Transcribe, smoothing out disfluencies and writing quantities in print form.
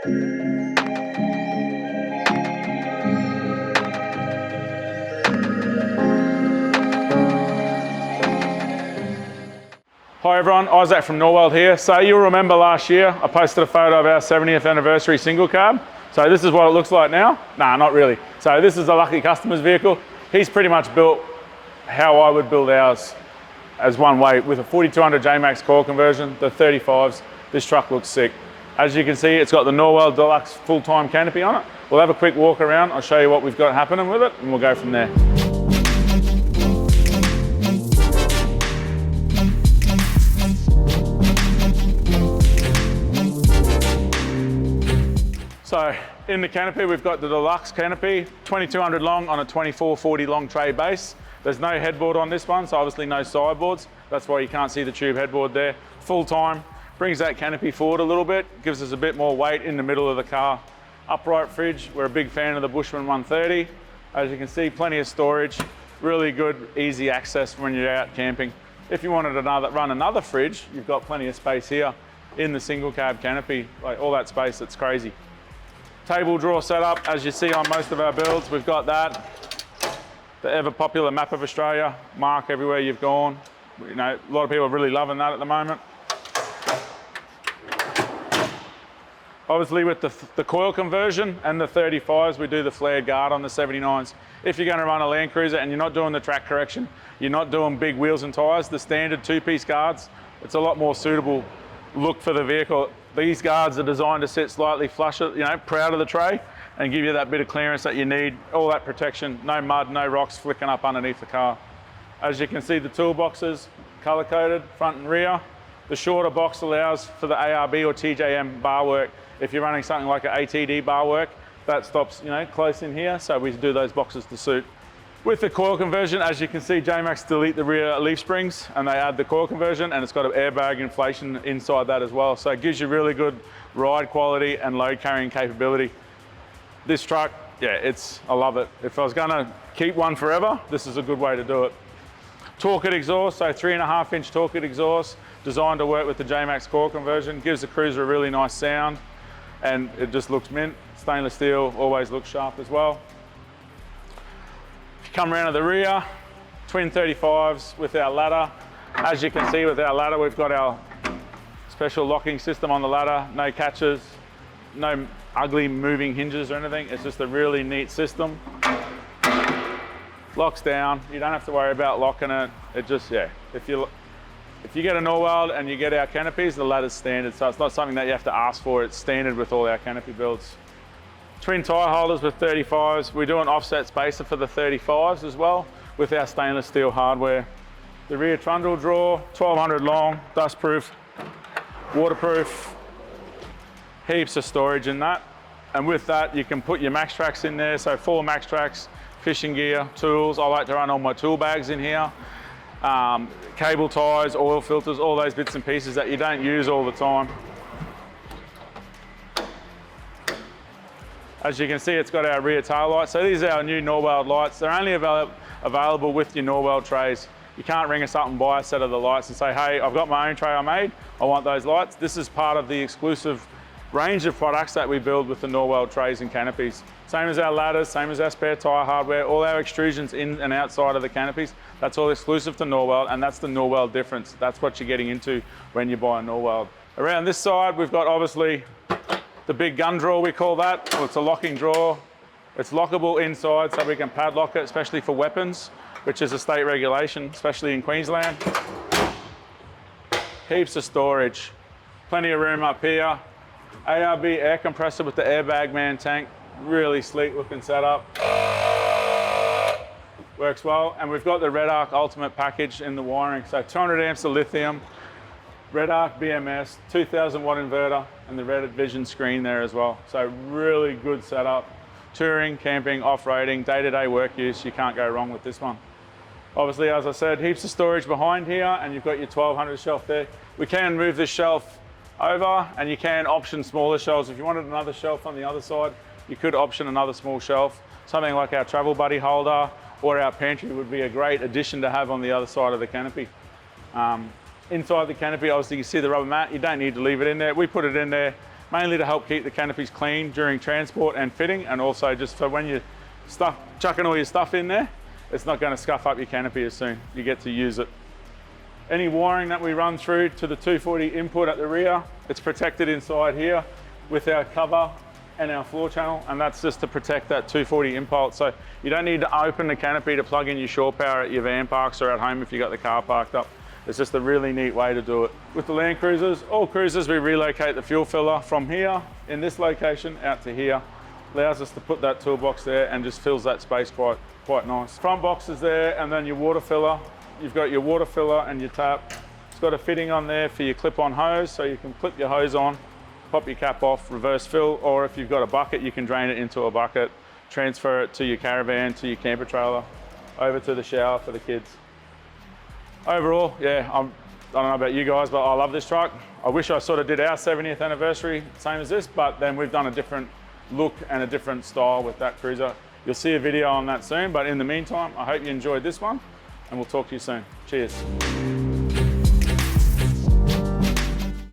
Hi everyone, Isaac from Norweld here. So you'll remember last year I posted a photo of our 70th anniversary single cab. So this is what it looks like now. Nah, not really. So this is a lucky customer's vehicle. He's pretty much built how I would build ours as one way with a 4200 JMACX coil conversion, the 35s. This truck looks sick. As you can see, it's got the Norweld Deluxe full-time canopy on it. We'll have a quick walk around. I'll show you what we've got happening with it and we'll go from there. So in the canopy, we've got the Deluxe Canopy, 2200 long on a 2440 long tray base. There's no headboard on this one, so obviously no sideboards. That's why you can't see the tube headboard there. Full time, brings that canopy forward a little bit, gives us a bit more weight in the middle of the car. Upright fridge, we're a big fan of the Bushman 130. As you can see, plenty of storage, really good, easy access when you're out camping. If you wanted to run another fridge, you've got plenty of space here in the single cab canopy, like all that space, it's crazy. Table drawer setup, as you see on most of our builds, we've got that. The ever popular map of Australia, mark everywhere you've gone. You know, a lot of people are really loving that at the moment. Obviously with the coil conversion and the 35s, we do the flared guard on the 79s. If you're gonna run a Land Cruiser and you're not doing the track correction, you're not doing big wheels and tires, the standard two-piece guards, it's a lot more suitable look for the vehicle. These guards are designed to sit slightly flush, you know, proud of the tray and give you that bit of clearance that you need, all that protection, no mud, no rocks flicking up underneath the car. As you can see, the toolboxes, color-coded, front and rear. The shorter box allows for the ARB or TJM bar work. If you're running something like an ATD bar work, that stops, you know, close in here, so we do those boxes to suit. With the coil conversion, as you can see, JMACX delete the rear leaf springs and they add the coil conversion, and it's got an airbag inflation inside that as well. So it gives you really good ride quality and load carrying capability. This truck, yeah, I love it. If I was gonna keep one forever, this is a good way to do it. Torque exhaust, so 3.5-inch torque exhaust, designed to work with the JMACX coil conversion, gives the Cruiser a really nice sound, and it just looks mint. Stainless steel always looks sharp as well. Come around to the rear, twin 35s with our ladder. As you can see with our ladder, we've got our special locking system on the ladder, no catches, no ugly moving hinges or anything. It's just a really neat system. Locks down, you don't have to worry about locking it. It just, yeah, if you get a Norweld and you get our canopies, the ladder's standard, so it's not something that you have to ask for, it's standard with all our canopy builds. Twin tire holders with 35s. We do an offset spacer for the 35s as well with our stainless steel hardware. The rear trundle drawer, 1200 long, dust proof, waterproof, heaps of storage in that. And with that, you can put your max tracks in there. So 4 max tracks, fishing gear, tools. I like to run all my tool bags in here. Cable ties, oil filters, all those bits and pieces that you don't use all the time. As you can see, it's got our rear tail lights. So these are our new Norweld lights. They're only available with your Norweld trays. You can't ring us up and buy a set of the lights and say, hey, I've got my own tray I made, I want those lights. This is part of the exclusive range of products that we build with the Norweld trays and canopies. Same as our ladders, same as our spare tire hardware, all our extrusions in and outside of the canopies, that's all exclusive to Norweld, and that's the Norweld difference. That's what you're getting into when you buy a Norweld. Around this side, we've got obviously the big gun drawer, we call that. Well, it's a locking drawer. It's lockable inside, so we can padlock it, especially for weapons, which is a state regulation, especially in Queensland. Heaps of storage. Plenty of room up here. ARB air compressor with the airbag man tank. Really sleek looking setup. Works well. And we've got the Redarc Ultimate package in the wiring. So 200 amps of lithium, Redarc BMS, 2000 watt inverter, and the Redvision screen there as well. So really good setup. Touring, camping, off-roading, day-to-day work use, you can't go wrong with this one. Obviously, as I said, heaps of storage behind here, and you've got your 1200 shelf there. We can move this shelf over, and you can option smaller shelves. If you wanted another shelf on the other side, you could option another small shelf. Something like our travel buddy holder or our pantry would be a great addition to have on the other side of the canopy. Inside the canopy, obviously you see the rubber mat. You don't need to leave it in there. We put it in there mainly to help keep the canopies clean during transport and fitting, and also just for when you're chucking all your stuff in there, it's not going to scuff up your canopy as soon. You get to use it. Any wiring that we run through to the 240 input at the rear, it's protected inside here with our cover and our floor channel, and that's just to protect that 240 impulse. So you don't need to open the canopy to plug in your shore power at your van parks or at home if you got the car parked up. It's just a really neat way to do it. With the Land Cruisers, all cruisers, we relocate the fuel filler from here in this location out to here. Allows us to put that toolbox there and just fills that space quite nice. Front box is there, and then your water filler. You've got your water filler and your tap. It's got a fitting on there for your clip-on hose, so you can clip your hose on, pop your cap off, reverse fill, or if you've got a bucket, you can drain it into a bucket, transfer it to your caravan, to your camper trailer, over to the shower for the kids. Overall, yeah, I don't know about you guys, but I love this truck. I wish I sort of did our 70th anniversary, same as this, but then we've done a different look and a different style with that cruiser. You'll see a video on that soon, but in the meantime, I hope you enjoyed this one, and we'll talk to you soon. Cheers.